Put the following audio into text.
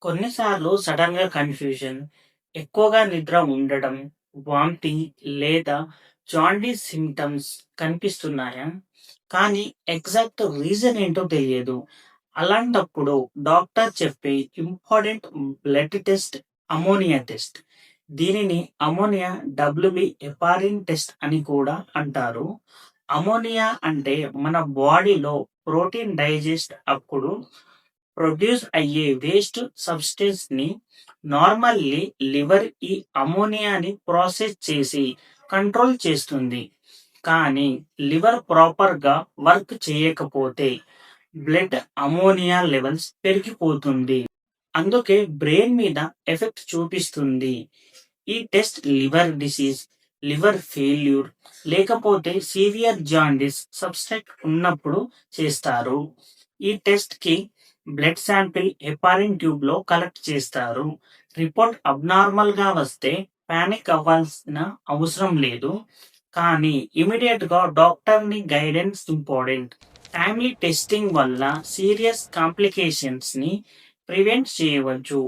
కొన్నిసార్లు సడన్‌గా కన్‌ఫ్యూజన్, ఎక్కువగా నిద్ర ఉండడం, వామిటింగ్ లేదా జాండీస్ సింప్టమ్స్ కనిపిస్తున్నాయా? కానీ ఎగ్జాక్ట్ రీజన్ ఏంటో తెలియదు. అలాంటప్పుడు డాక్టర్ చెప్పే important blood test ammonia test. దీనిని అమోనియా డబ్ల్యూబీ హెపారిన్ టెస్ట్ అని కూడా అంటారు. అమోనియా అంటే మన బాడీలో ప్రోటీన్ డైజెస్ట్ అప్పుడు ప్రొడ్యూస్ అయ్యే వేస్ట్ సబ్స్టెన్స్ ని నార్మల్లీ లివర్ ఈ అమోనియాని ప్రాసెస్ చేసి కంట్రోల్ చేస్తుంది. కానీ లివర్ ప్రాపర్ గా వర్క్ చేయకపోతే బ్లడ్ అమోనియా లెవెల్స్ పెరిగిపోతుంది. అందుకే బ్రెయిన్ మీద ఎఫెక్ట్ చూపిస్తుంది. ఈ test liver disease, liver failure లేకపోతే సివియర్ జాండిస్ సబ్స్ట్రాక్ట్ ఉన్నప్పుడు చేస్తారు. ఈ టెస్ట్ కి బ్లడ్ శాంపిల్ హెపారిన్ ట్యూబ్ లో కలెక్ట్ చేస్తారు. రిపోర్ట్ అబ్నార్మల్ గా వస్తే పానిక్ అవ్వాల్సిన అవసరం లేదు. కానీ ఇమీడియట్ గా డాక్టర్ ని గైడెన్స్ ఇంపార్టెంట్. ఫ్యామిలీ టెస్టింగ్ వల్ల సీరియస్ కాంప్లికేషన్స్ ని ప్రివెంట్ చేయవచ్చు.